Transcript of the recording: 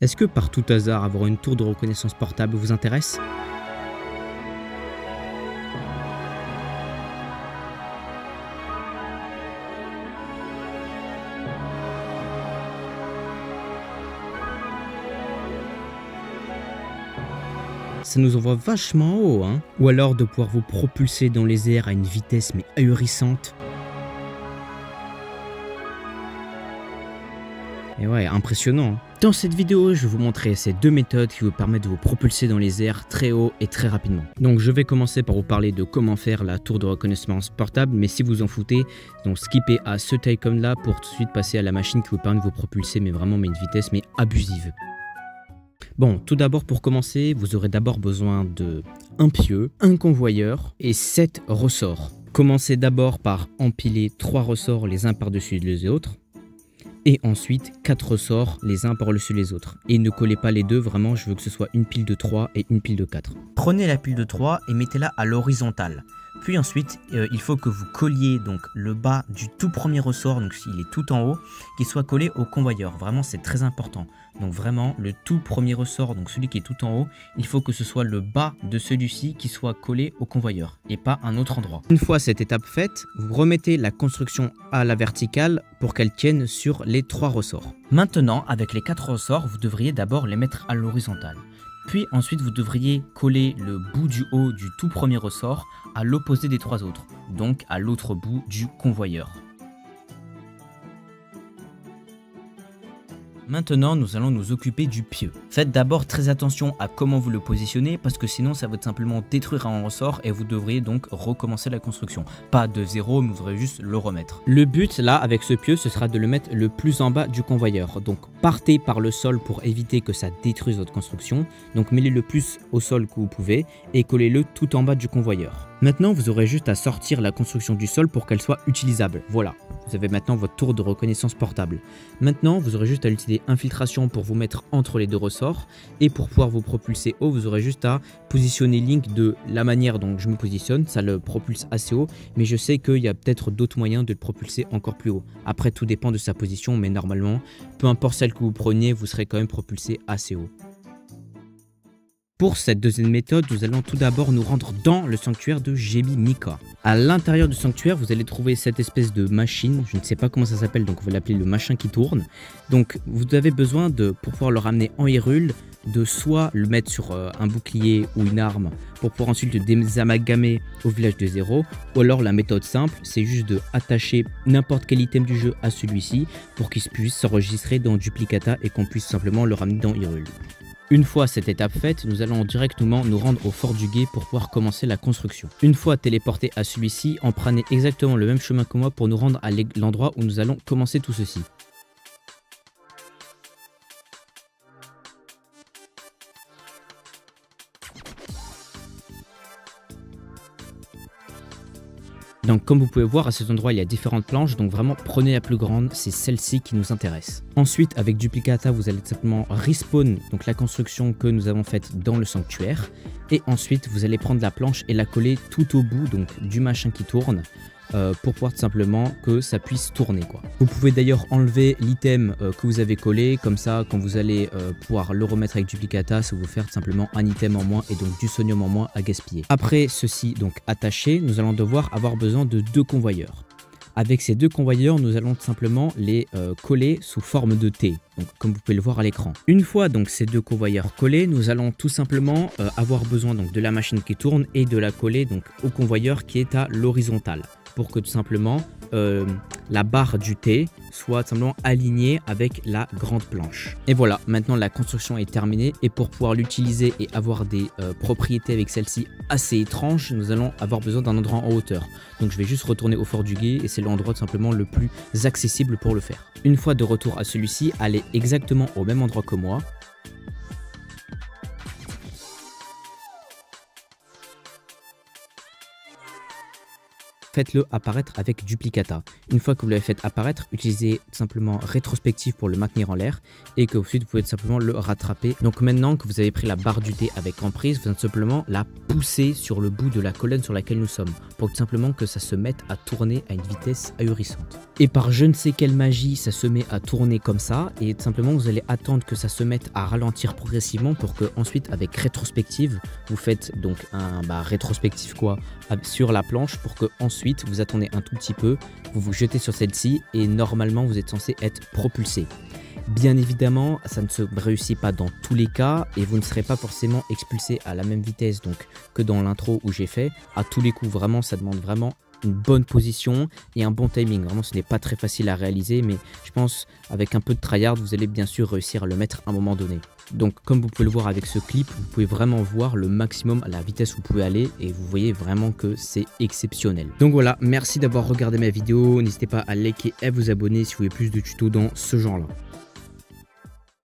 Est-ce que par tout hasard, avoir une tour de reconnaissance portable vous intéresse? Ça nous envoie vachement haut, hein? Ou alors de pouvoir vous propulser dans les airs à une vitesse mais ahurissante. Et ouais, impressionnant. Dans cette vidéo, je vais vous montrer ces deux méthodes qui vous permettent de vous propulser dans les airs très haut et très rapidement. Donc je vais commencer par vous parler de comment faire la tour de reconnaissance portable, mais si vous en foutez, donc skippez à ce Tycoon là pour tout de suite passer à la machine qui vous permet de vous propulser, mais vraiment une vitesse mais abusive. Bon, tout d'abord pour commencer, vous aurez d'abord besoin de un pieu, un convoyeur et 7 ressorts. Commencez d'abord par empiler 3 ressorts les uns par-dessus les autres. Et ensuite 4 ressorts les uns par-dessus les autres. Et ne collez pas les deux, vraiment je veux que ce soit une pile de 3 et une pile de 4. Prenez la pile de 3 et mettez-la à l'horizontale. Puis ensuite, il faut que vous colliez donc le bas du tout premier ressort, donc s'il est tout en haut, qui soit collé au convoyeur. Vraiment, c'est très important. Donc vraiment, le tout premier ressort, donc celui qui est tout en haut, il faut que ce soit le bas de celui-ci qui soit collé au convoyeur et pas un autre endroit. Une fois cette étape faite, vous remettez la construction à la verticale pour qu'elle tienne sur les 3 ressorts. Maintenant, avec les 4 ressorts, vous devriez d'abord les mettre à l'horizontale. Puis ensuite, vous devriez coller le bout du haut du tout premier ressort à l'opposé des 3 autres, donc à l'autre bout du convoyeur. Maintenant, nous allons nous occuper du pieu. Faites d'abord très attention à comment vous le positionnez parce que sinon ça va tout simplement détruire un ressort et vous devriez donc recommencer la construction. Pas de zéro, mais vous devrez juste le remettre. Le but là avec ce pieu, ce sera de le mettre le plus en bas du convoyeur. Donc partez par le sol pour éviter que ça détruise votre construction. Donc mettez le plus au sol que vous pouvez et collez-le tout en bas du convoyeur. Maintenant, vous aurez juste à sortir la construction du sol pour qu'elle soit utilisable. Voilà, vous avez maintenant votre tour de reconnaissance portable. Maintenant, vous aurez juste à utiliser infiltration pour vous mettre entre les deux ressorts. Et pour pouvoir vous propulser haut, vous aurez juste à positionner Link de la manière dont je me positionne. Ça le propulse assez haut, mais je sais qu'il y a peut-être d'autres moyens de le propulser encore plus haut. Après, tout dépend de sa position, mais normalement, peu importe celle que vous preniez, vous serez quand même propulsé assez haut. Pour cette deuxième méthode, nous allons tout d'abord nous rendre dans le sanctuaire de Gebi Mika. À l'intérieur du sanctuaire, vous allez trouver cette espèce de machine, je ne sais pas comment ça s'appelle, donc on va l'appeler le machin qui tourne. Donc vous avez besoin pour pouvoir le ramener en Hyrule, de soit le mettre sur un bouclier ou une arme pour pouvoir ensuite le désamalgamer au village de zéro, ou alors la méthode simple, c'est juste de attacher n'importe quel item du jeu à celui-ci pour qu'il puisse s'enregistrer dans Duplicata et qu'on puisse simplement le ramener dans Hyrule. Une fois cette étape faite, nous allons directement nous rendre au fort du guet pour pouvoir commencer la construction. Une fois téléporté à celui-ci, empruntez exactement le même chemin que moi pour nous rendre à l'endroit où nous allons commencer tout ceci. Donc comme vous pouvez voir à cet endroit il y a différentes planches, donc vraiment prenez la plus grande, c'est celle-ci qui nous intéresse. Ensuite avec Duplicata vous allez simplement respawn donc la construction que nous avons faite dans le sanctuaire. Et ensuite vous allez prendre la planche et la coller tout au bout donc du machin qui tourne. Pour pouvoir tout simplement que ça puisse tourner quoi. Vous pouvez d'ailleurs enlever l'item que vous avez collé, comme ça quand vous allez pouvoir le remettre avec Duplicata, ça va vous faire tout simplement un item en moins et donc du sonium en moins à gaspiller. Après ceci donc attaché, nous allons devoir avoir besoin de 2 convoyeurs. Avec ces 2 convoyeurs, nous allons tout simplement les coller sous forme de T, donc comme vous pouvez le voir à l'écran. Une fois donc ces 2 convoyeurs collés, nous allons tout simplement avoir besoin donc de la machine qui tourne et de la coller donc au convoyeur qui est à l'horizontale, pour que tout simplement la barre du T soit tout simplement alignée avec la grande planche. Et voilà, maintenant la construction est terminée et pour pouvoir l'utiliser et avoir des propriétés avec celle-ci assez étranges, nous allons avoir besoin d'un endroit en hauteur. Donc je vais juste retourner au fort du guet et c'est l'endroit tout simplement le plus accessible pour le faire. Une fois de retour à celui-ci, allez exactement au même endroit que moi. faites-le apparaître avec Duplicata. Une fois que vous l'avez fait apparaître, utilisez simplement rétrospective pour le maintenir en l'air et que ensuite vous pouvez simplement le rattraper. Donc maintenant que vous avez pris la barre du thé avec emprise, vous allez simplement la pousser sur le bout de la colonne sur laquelle nous sommes pour tout simplement que ça se mette à tourner à une vitesse ahurissante. Et par je ne sais quelle magie, ça se met à tourner comme ça et tout simplement vous allez attendre que ça se mette à ralentir progressivement pour que ensuite avec rétrospective, vous faites donc un rétrospective sur la planche pour que ensuite vous attendez un tout petit peu, vous vous jetez sur celle-ci et normalement vous êtes censé être propulsé. Bien évidemment, ça ne se réussit pas dans tous les cas et vous ne serez pas forcément expulsé à la même vitesse donc, que dans l'intro où j'ai fait. À tous les coups, vraiment, ça demande vraiment une bonne position et un bon timing. Vraiment, ce n'est pas très facile à réaliser, mais je pense avec un peu de tryhard, vous allez bien sûr réussir à le mettre à un moment donné. Donc comme vous pouvez le voir avec ce clip, vous pouvez vraiment voir le maximum à la vitesse où vous pouvez aller et vous voyez vraiment que c'est exceptionnel. Donc voilà, merci d'avoir regardé ma vidéo, n'hésitez pas à liker et à vous abonner si vous voulez plus de tutos dans ce genre là.